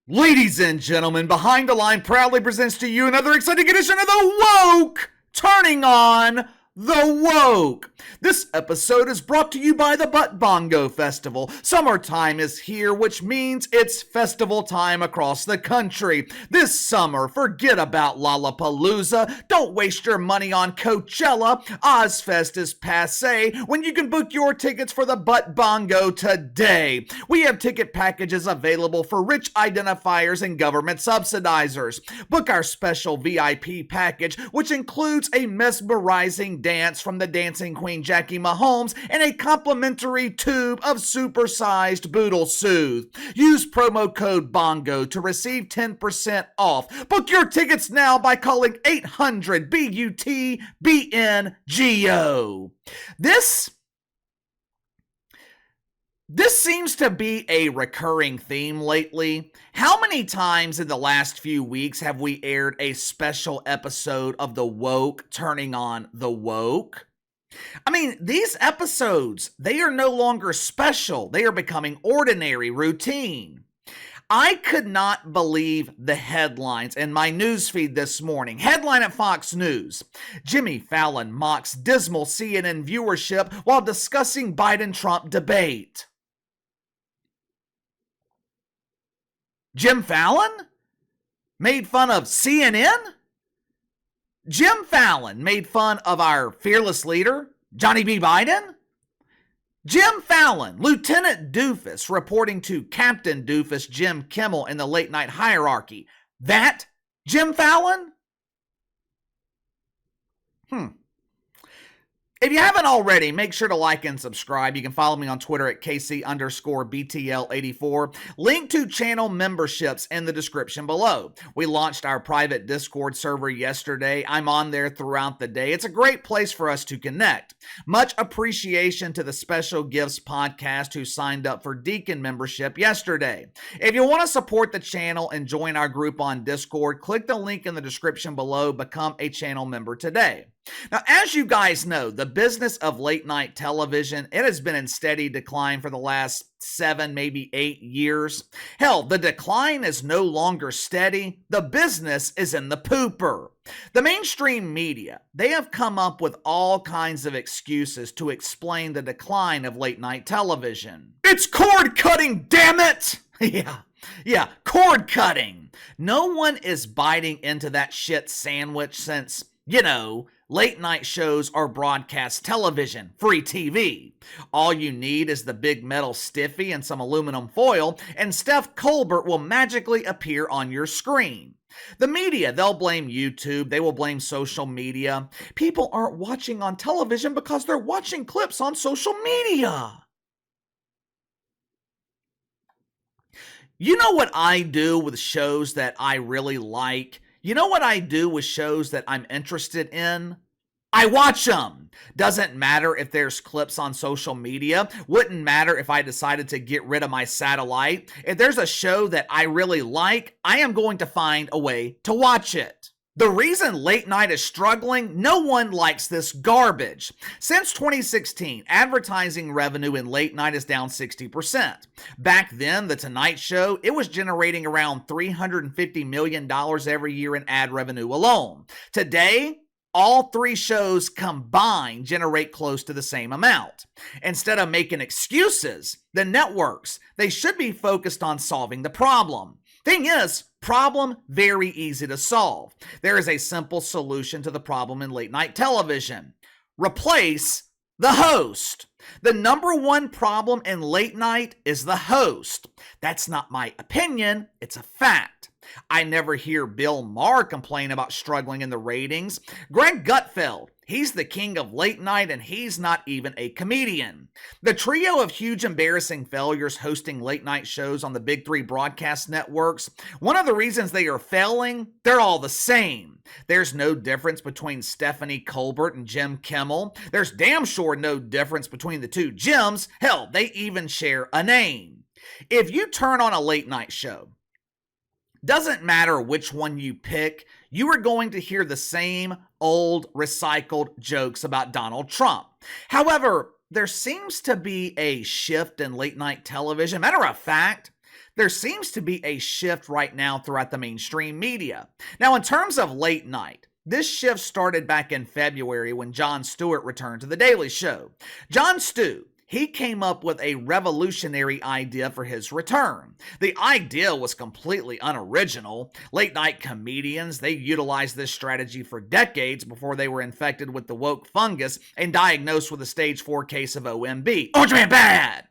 Ladies and gentlemen, Behind the Line proudly presents to you another exciting edition of the Woke Turning On the Woke. This episode is brought to you by the Butt Bongo Festival. Summertime is here, which means it's festival time across the country. This summer, forget about Lollapalooza. Don't waste your money on Coachella. Ozfest is passe when you can book your tickets for the Butt Bongo today. We have ticket packages available for rich identifiers and government subsidizers. Book our special VIP package, which includes a mesmerizing dance from the dancing queen Jackie Mahomes and a complimentary tube of supersized Boodle Soothe. Use promo code BONGO to receive 10% off. Book your tickets now by calling 800-BUT-BNGO. This seems to be a recurring theme lately. How many times in the last few weeks have we aired a special episode of The Woke Turning On the Woke? I mean, these episodes, they are no longer special. They are becoming ordinary, routine. I could not believe the headlines in my newsfeed this morning. Headline at Fox News: Jimmy Fallon mocks dismal CNN viewership while discussing Biden-Trump debate. Jim Fallon made fun of CNN? Jim Fallon made fun of our fearless leader, Johnny B. Biden? Jim Fallon, Lieutenant Doofus, reporting to Captain Doofus, Jim Kimmel, in the late night hierarchy. That Jim Fallon? If you haven't already, make sure to like and subscribe. You can follow me on Twitter at KC_BTL84. Link to channel memberships in the description below. We launched our private Discord server yesterday. I'm on there throughout the day. It's a great place for us to connect. Much appreciation to the Special Gifts podcast who signed up for Deacon membership yesterday. If you want to support the channel and join our group on Discord, click the link in the description below. Become a channel member today. Now, as you guys know, the business of late night television, it has been in steady decline for the last 7, maybe 8 years. Hell, the decline is no longer steady. The business is in the pooper. The mainstream media, they have come up with all kinds of excuses to explain the decline of late night television. It's cord cutting, damn it! Yeah, cord cutting. No one is biting into that shit sandwich since, late night shows are broadcast television, free TV. All you need is the big metal stiffy and some aluminum foil, and Steph Colbert will magically appear on your screen. The media, they'll blame YouTube, they will blame social media. People aren't watching on television because they're watching clips on social media. You know what I do with shows that I really like? You know what I do with shows that I'm interested in? I watch them. Doesn't matter if there's clips on social media. Wouldn't matter if I decided to get rid of my satellite. If there's a show that I really like, I am going to find a way to watch it. The reason late night is struggling, no one likes this garbage. Since 2016, advertising revenue in late night is down 60%. Back then, The Tonight Show, it was generating around $350 million every year in ad revenue alone. Today, all three shows combined generate close to the same amount. Instead of making excuses, the networks, they should be focused on solving the problem. Thing is, problem very easy to solve. There is a simple solution to the problem in late night television. Replace the host. The number one problem in late night is the host. That's not my opinion, it's a fact. I never hear Bill Maher complain about struggling in the ratings. Greg Gutfeld, he's the king of late night and he's not even a comedian. The trio of huge embarrassing failures hosting late night shows on the big three broadcast networks, one of the reasons they are failing, they're all the same. There's no difference between Stephanie Colbert and Jim Kimmel. There's damn sure no difference between the two Jims. Hell, they even share a name. If you turn on a late night show, doesn't matter which one you pick, you are going to hear the same old recycled jokes about Donald Trump. However, there seems to be a shift in late night television. Matter of fact, There seems to be a shift right now throughout the mainstream media. Now, in terms of late night, this shift started back in February when Jon Stewart returned to The Daily Show. Jon Stew, he came up with a revolutionary idea for his return. The idea was completely unoriginal. Late night comedians, they utilized this strategy for decades before they were infected with the woke fungus and diagnosed with a stage 4 case of OMB. Orange Man Bad!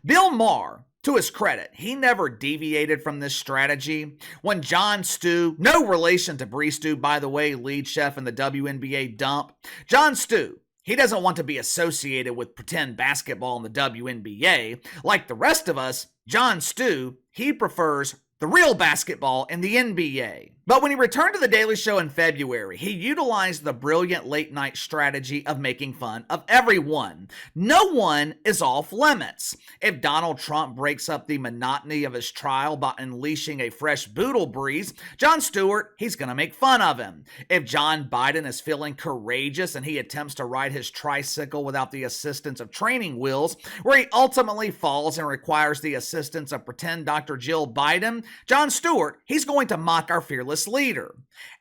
Bill Maher, to his credit, he never deviated from this strategy. When Jon Stew, no relation to Bree Stew, by the way, lead chef in the WNBA dump, Jon Stew, he doesn't want to be associated with pretend basketball in the WNBA. Like the rest of us, Jon Stew, he prefers the real basketball in the NBA. But when he returned to The Daily Show in February, he utilized the brilliant late night strategy of making fun of everyone. No one is off limits. If Donald Trump breaks up the monotony of his trial by unleashing a fresh boodle breeze, Jon Stewart, he's going to make fun of him. If John Biden is feeling courageous and he attempts to ride his tricycle without the assistance of training wheels, where he ultimately falls and requires the assistance of pretend Dr. Jill Biden, Jon Stewart, he's going to mock our fearless leader.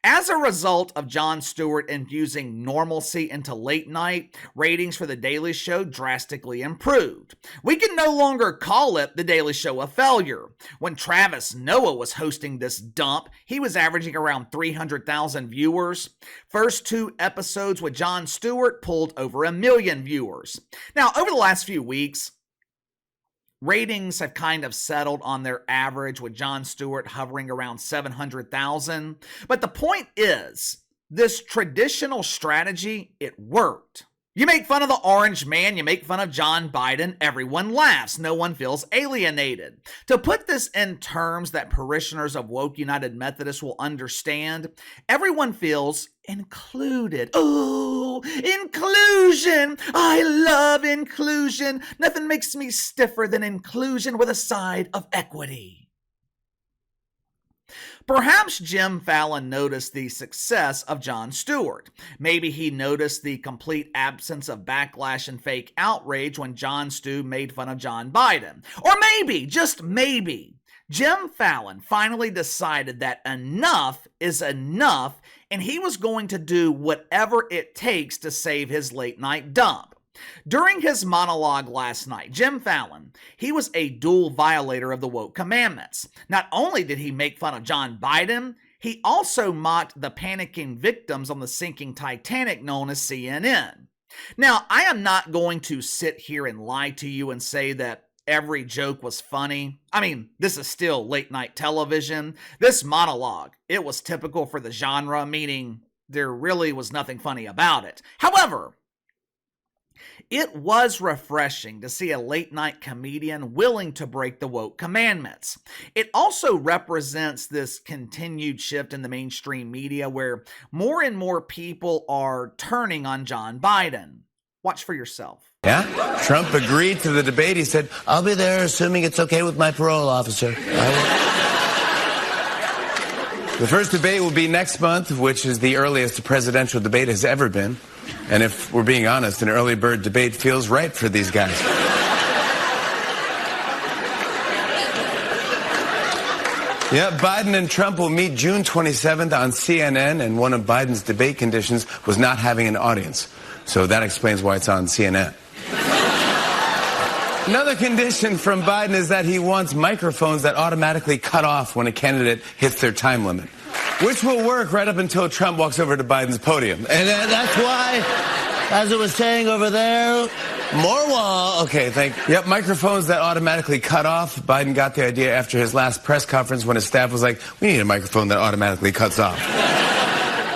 As a result of Jon Stewart infusing normalcy into late night, ratings for The Daily Show drastically improved. We can no longer call it The Daily Show a failure. When Travis Noah was hosting this dump, he was averaging around 300,000 viewers. First 2 episodes with Jon Stewart pulled over 1 million viewers. Now, over the last few weeks, ratings have kind of settled on their average, with Jon Stewart hovering around 700,000. But the point is, this traditional strategy, it worked. You make fun of the orange man, you make fun of John Biden, everyone laughs. No one feels alienated. To put this in terms that parishioners of woke United Methodists will understand, everyone feels included. Oh, inclusion! I love inclusion. Nothing makes me stiffer than inclusion with a side of equity. Perhaps Jim Fallon noticed the success of Jon Stewart. Maybe he noticed the complete absence of backlash and fake outrage when Jon Stew made fun of John Biden. Or maybe, just maybe, Jim Fallon finally decided that enough is enough and he was going to do whatever it takes to save his late night dump. During his monologue last night, Jim Fallon, he was a dual violator of the woke commandments. Not only did he make fun of John Biden, he also mocked the panicking victims on the sinking Titanic known as CNN. Now, I am not going to sit here and lie to you and say that every joke was funny. I mean, this is still late night television. This monologue, it was typical for the genre, meaning there really was nothing funny about it. However, it was refreshing to see a late night comedian willing to break the woke commandments. It also represents this continued shift in the mainstream media where more and more people are turning on John Biden. Watch for yourself. Yeah, Trump agreed to the debate. He said, I'll be there assuming it's okay with my parole officer. The first debate will be next month, which is the earliest a presidential debate has ever been. And if we're being honest, an early bird debate feels right for these guys. Yeah, Biden and Trump will meet June 27th on CNN, and one of Biden's debate conditions was not having an audience. So that explains why it's on CNN. Another condition from Biden is that he wants microphones that automatically cut off when a candidate hits their time limit, which will work right up until Trump walks over to Biden's podium. And that's why, as I was saying over there, more wall. Okay, thank you. Yep, microphones that automatically cut off. Biden got the idea after his last press conference when his staff was like, we need a microphone that automatically cuts off.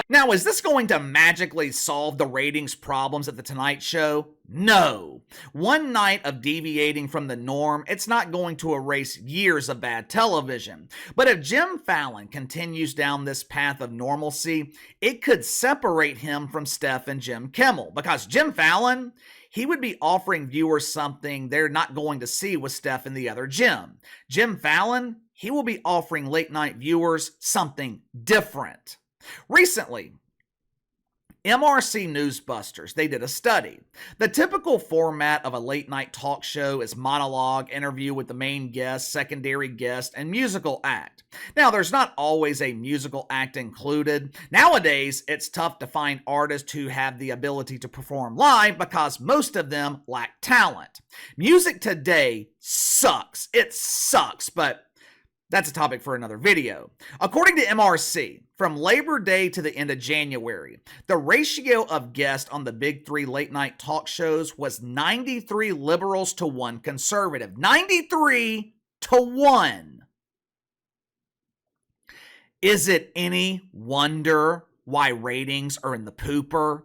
Now, is this going to magically solve the ratings problems at The Tonight Show? No. One night of deviating from the norm, it's not going to erase years of bad television. But if Jim Fallon continues down this path of normalcy, it could separate him from Steph and Jim Kimmel. Because Jim Fallon, he would be offering viewers something they're not going to see with Steph and the other Jim. Jim Fallon, he will be offering late night viewers something different. Recently, MRC Newsbusters, they did a study. The typical format of a late night talk show is monologue, interview with the main guest, secondary guest, and musical act. Now, there's not always a musical act included. Nowadays, it's tough to find artists who have the ability to perform live because most of them lack talent. Music today sucks. It sucks, but that's a topic for another video. According to MRC, from Labor Day to the end of January, the ratio of guests on the big three late night talk shows was 93 liberals to 1 conservative. 93 to 1. Is it any wonder why ratings are in the pooper?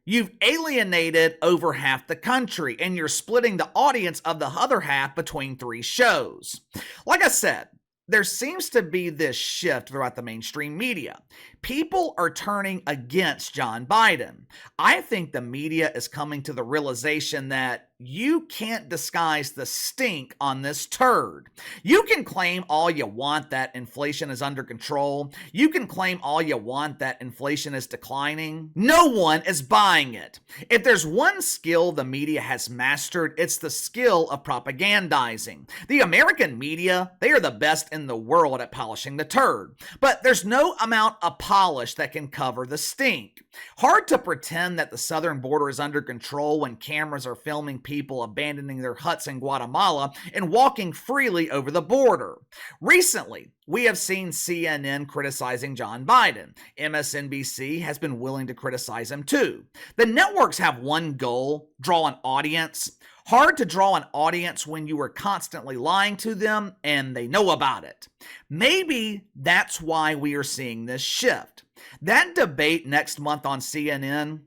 You've alienated over half the country, and you're splitting the audience of the other half between 3 shows. Like I said, there seems to be this shift throughout the mainstream media. People are turning against John Biden. I think the media is coming to the realization that you can't disguise the stink on this turd. You can claim all you want that inflation is under control. You can claim all you want that inflation is declining. No one is buying it. If there's one skill the media has mastered, it's the skill of propagandizing. The American media, they are the best in the world at polishing the turd. But there's no amount of polish that can cover the stink. Hard to pretend that the southern border is under control when cameras are filming people abandoning their huts in Guatemala and walking freely over the border. Recently, we have seen CNN criticizing John Biden. MSNBC has been willing to criticize him too. The networks have one goal: draw an audience. Hard to draw an audience when you are constantly lying to them and they know about it. Maybe that's why we are seeing this shift. That debate next month on CNN,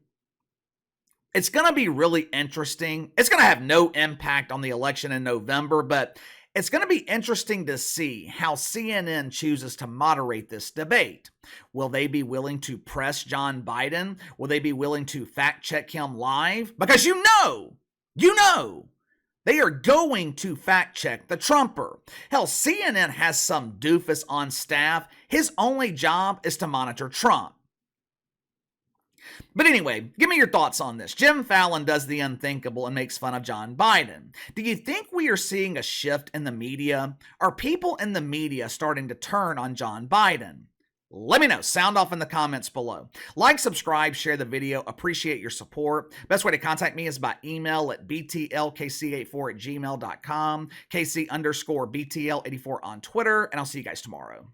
it's going to be really interesting. It's going to have no impact on the election in November, but it's going to be interesting to see how CNN chooses to moderate this debate. Will they be willing to press John Biden? Will they be willing to fact check him live? Because you know, they are going to fact check the Trumper. Hell, CNN has some doofus on staff. His only job is to monitor Trump. But anyway, give me your thoughts on this. Jim Fallon does the unthinkable and makes fun of John Biden. Do you think we are seeing a shift in the media? Are people in the media starting to turn on John Biden? Let me know. Sound off in the comments below. Like, subscribe, share the video. Appreciate your support. Best way to contact me is by email at btlkc84@gmail.com, KC_BTL84 on Twitter, and I'll see you guys tomorrow.